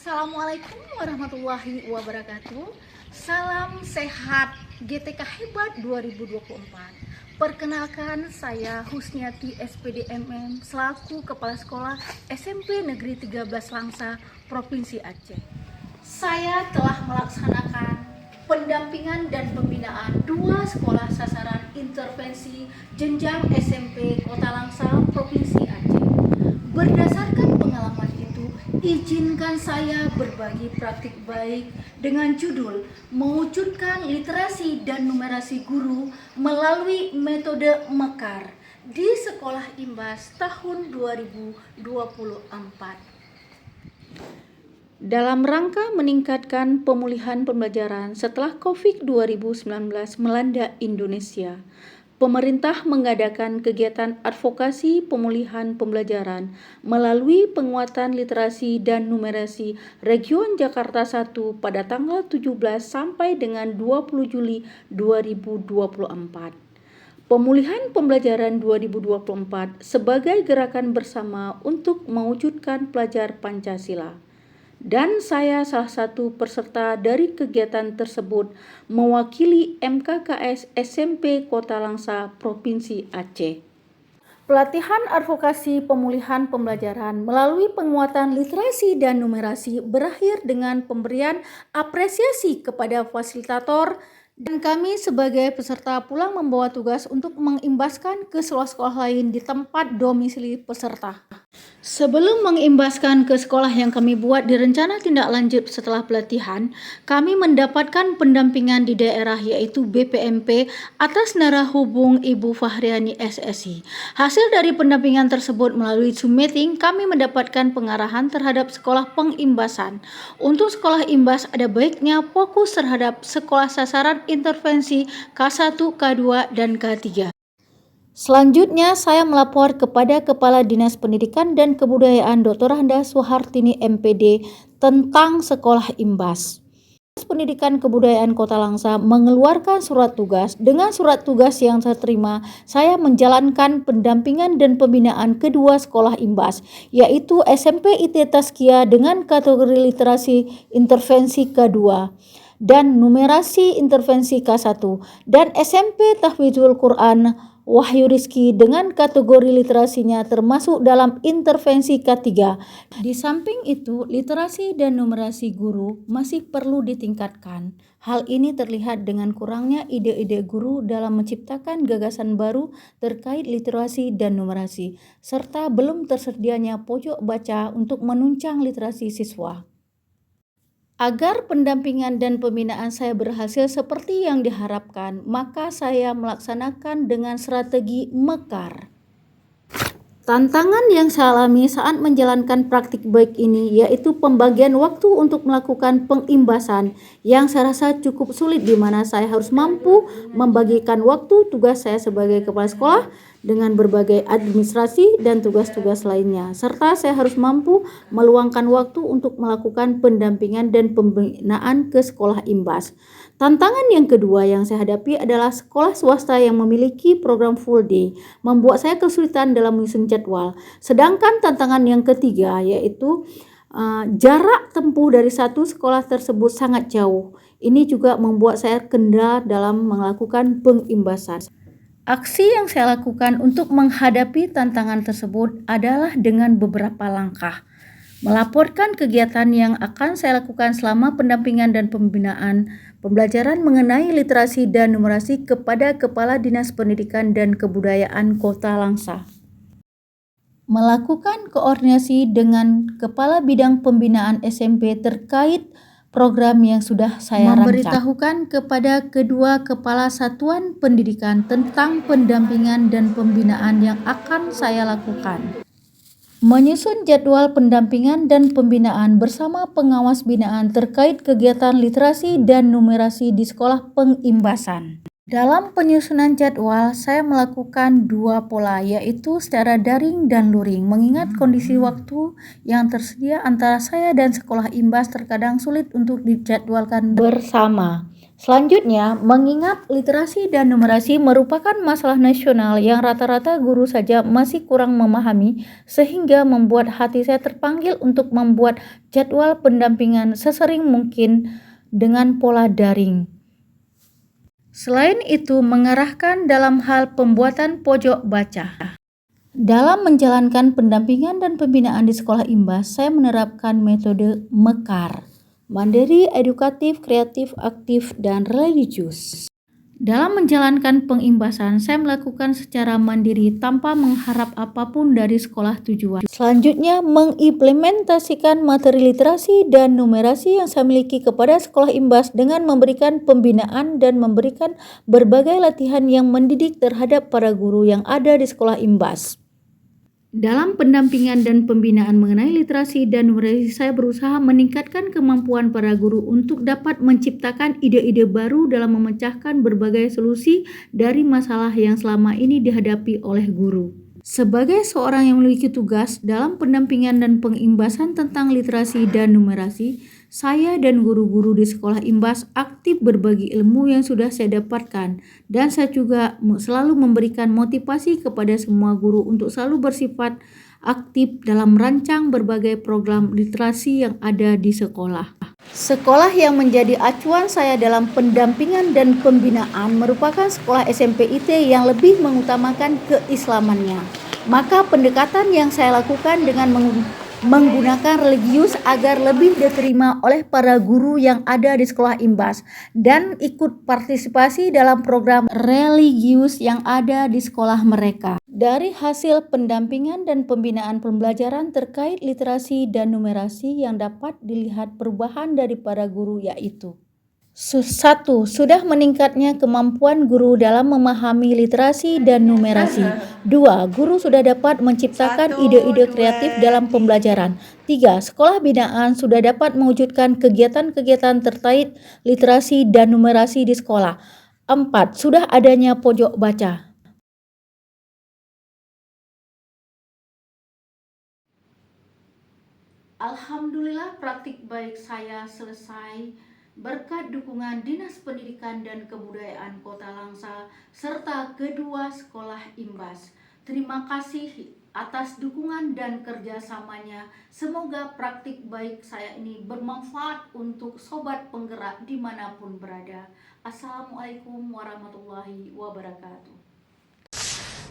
Assalamualaikum warahmatullahi wabarakatuh. Salam sehat GTK Hebat 2024. Perkenalkan, saya Husniati SPDMM selaku Kepala Sekolah SMP Negeri 13 Langsa, Provinsi Aceh. Saya telah melaksanakan pendampingan dan pembinaan dua sekolah sasaran intervensi jenjang SMP Kota Langsa, Provinsi Aceh. Berdasarkan pengalaman itu, izinkan saya berbagi praktik baik dengan judul mewujudkan literasi dan numerasi guru melalui metode Mekar di Sekolah Imbas tahun 2024. Dalam rangka meningkatkan pemulihan pembelajaran setelah COVID-19 melanda Indonesia, pemerintah mengadakan kegiatan advokasi pemulihan pembelajaran melalui penguatan literasi dan numerasi Region Jakarta 1 pada tanggal 17 sampai dengan 20 Juli 2024. Pemulihan pembelajaran 2024 sebagai gerakan bersama untuk mewujudkan pelajar Pancasila. Dan saya salah satu peserta dari kegiatan tersebut mewakili MKKS SMP Kota Langsa, Provinsi Aceh. Pelatihan advokasi pemulihan pembelajaran melalui penguatan literasi dan numerasi berakhir dengan pemberian apresiasi kepada fasilitator, dan kami sebagai peserta pulang membawa tugas untuk mengimbaskan ke sekolah-sekolah lain di tempat domisili peserta. Sebelum mengimbaskan ke sekolah yang kami buat di rencana tindak lanjut setelah pelatihan, kami mendapatkan pendampingan di daerah yaitu BPMP atas narah hubung Ibu Fahriani SSI. Hasil dari pendampingan tersebut melalui Zoom meeting, kami mendapatkan pengarahan terhadap sekolah pengimbasan. Untuk sekolah imbas ada baiknya fokus terhadap sekolah sasaran intervensi K1, K2, dan K3. Selanjutnya, saya melapor kepada Kepala Dinas Pendidikan dan Kebudayaan Dr. Handa Suhartini MPD tentang sekolah imbas. Dinas Pendidikan Kebudayaan Kota Langsa mengeluarkan surat tugas. Dengan surat tugas yang saya terima, saya menjalankan pendampingan dan pembinaan kedua sekolah imbas, yaitu SMP IT Tazkiyah dengan kategori literasi intervensi K2 dan numerasi intervensi K1, dan SMP Tahfidzul Quran Wahyu Rizki dengan kategori literasinya termasuk dalam intervensi K3. Di samping itu, literasi dan numerasi guru masih perlu ditingkatkan. Hal ini terlihat dengan kurangnya ide-ide guru dalam menciptakan gagasan baru terkait literasi dan numerasi, serta belum tersedianya pojok baca untuk menunjang literasi siswa. Agar pendampingan dan pembinaan saya berhasil seperti yang diharapkan, maka saya melaksanakan dengan strategi Mekar. Tantangan yang saya alami saat menjalankan praktik baik ini yaitu pembagian waktu untuk melakukan pengimbasan yang saya rasa cukup sulit, di mana saya harus mampu membagikan waktu tugas saya sebagai kepala sekolah dengan berbagai administrasi dan tugas-tugas lainnya, serta saya harus mampu meluangkan waktu untuk melakukan pendampingan dan pembinaan ke sekolah imbas. Tantangan yang kedua yang saya hadapi adalah sekolah swasta yang memiliki program full day, membuat saya kesulitan dalam menyusun jadwal. Sedangkan tantangan yang ketiga yaitu jarak tempuh dari satu sekolah tersebut sangat jauh. Ini juga membuat saya kendala dalam melakukan pengimbasan. Aksi yang saya lakukan untuk menghadapi tantangan tersebut adalah dengan beberapa langkah. Melaporkan kegiatan yang akan saya lakukan selama pendampingan dan pembinaan pembelajaran mengenai literasi dan numerasi kepada Kepala Dinas Pendidikan dan Kebudayaan Kota Langsa. Melakukan koordinasi dengan Kepala Bidang Pembinaan SMP terkait program yang sudah saya rancang. Memberitahukan kepada kedua kepala satuan pendidikan tentang pendampingan dan pembinaan yang akan saya lakukan. Menyusun jadwal pendampingan dan pembinaan bersama pengawas binaan terkait kegiatan literasi dan numerasi di sekolah pengimbasan. Dalam penyusunan jadwal, saya melakukan dua pola, yaitu secara daring dan luring. Mengingat kondisi waktu yang tersedia antara saya dan sekolah imbas terkadang sulit untuk dijadwalkan bersama. Selanjutnya, mengingat literasi dan numerasi merupakan masalah nasional yang rata-rata guru saja masih kurang memahami, sehingga membuat hati saya terpanggil untuk membuat jadwal pendampingan sesering mungkin dengan pola daring. Selain itu, mengarahkan dalam hal pembuatan pojok baca. Dalam menjalankan pendampingan dan pembinaan di sekolah imbas, saya menerapkan metode MEKAR, mandiri, edukatif, kreatif, aktif, dan religius. Dalam menjalankan pengimbasan, saya melakukan secara mandiri tanpa mengharap apapun dari sekolah tujuan. Selanjutnya, mengimplementasikan materi literasi dan numerasi yang saya miliki kepada sekolah imbas dengan memberikan pembinaan dan memberikan berbagai latihan yang mendidik terhadap para guru yang ada di sekolah imbas. Dalam pendampingan dan pembinaan mengenai literasi dan numerasi, saya berusaha meningkatkan kemampuan para guru untuk dapat menciptakan ide-ide baru dalam memecahkan berbagai solusi dari masalah yang selama ini dihadapi oleh guru. Sebagai seorang yang memiliki tugas dalam pendampingan dan pengimbasan tentang literasi dan numerasi, saya dan guru-guru di sekolah imbas aktif berbagi ilmu yang sudah saya dapatkan, dan saya juga selalu memberikan motivasi kepada semua guru untuk selalu bersifat aktif dalam merancang berbagai program literasi yang ada di sekolah. Sekolah yang menjadi acuan saya dalam pendampingan dan pembinaan merupakan sekolah SMP IT yang lebih mengutamakan keislamannya. Maka pendekatan yang saya lakukan dengan menggunakan religius agar lebih diterima oleh para guru yang ada di sekolah imbas dan ikut partisipasi dalam program religius yang ada di sekolah mereka. Dari hasil pendampingan dan pembinaan pembelajaran terkait literasi dan numerasi yang dapat dilihat perubahan dari para guru, yaitu 1. Sudah meningkatnya kemampuan guru dalam memahami literasi dan numerasi. 2. Guru sudah dapat menciptakan ide-ide kreatif dalam pembelajaran. 3. Sekolah binaan sudah dapat mewujudkan kegiatan-kegiatan terkait literasi dan numerasi di sekolah. 4. Sudah adanya pojok baca. Alhamdulillah, praktik baik saya selesai berkat dukungan Dinas Pendidikan dan Kebudayaan Kota Langsa serta kedua sekolah imbas. Terima kasih atas dukungan dan kerjasamanya. Semoga praktik baik saya ini bermanfaat untuk sobat penggerak dimanapun berada. Assalamualaikum warahmatullahi wabarakatuh.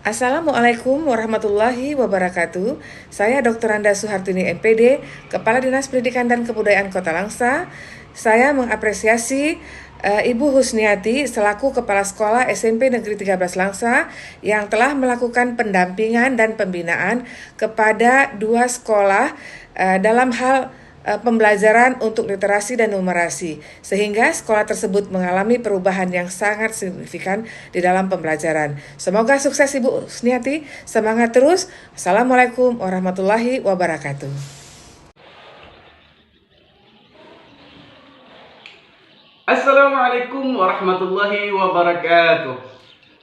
Assalamualaikum warahmatullahi wabarakatuh. Saya Dr. Anda Suhartini MPD, Kepala Dinas Pendidikan dan Kebudayaan Kota Langsa. Saya mengapresiasi Ibu Husniati selaku Kepala Sekolah SMP Negeri 13 Langsa yang telah melakukan pendampingan dan pembinaan kepada dua sekolah dalam hal pembelajaran untuk literasi dan numerasi, sehingga sekolah tersebut mengalami perubahan yang sangat signifikan di dalam pembelajaran. Semoga sukses Ibu Husniati, semangat terus. Assalamualaikum warahmatullahi wabarakatuh. Assalamualaikum warahmatullahi wabarakatuh.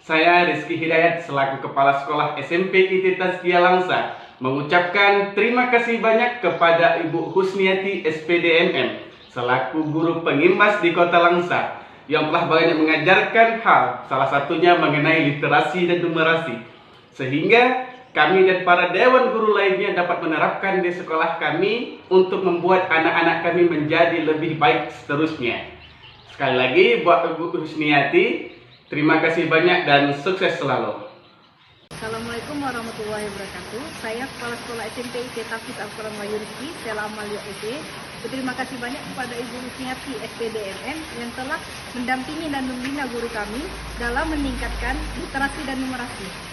Saya Rizky Hidayat selaku Kepala Sekolah SMP IT Tazkiyah Langsa mengucapkan terima kasih banyak kepada Ibu Husniati SPDMM selaku guru pengimbas di Kota Langsa yang telah banyak mengajarkan hal, salah satunya mengenai literasi dan numerasi, sehingga kami dan para dewan guru lainnya dapat menerapkan di sekolah kami untuk membuat anak-anak kami menjadi lebih baik seterusnya. Sekali lagi buat Ibu Husniati, terima kasih banyak dan sukses selalu. Assalamualaikum warahmatullahi wabarakatuh. Saya Kepala Sekolah SMP IT Tafiz Al-Quran Mayuriki, Selam Malia SD. Berterima kasih banyak kepada Ibu Husniati SPDMM yang telah mendampingi dan membina guru kami dalam meningkatkan literasi dan numerasi.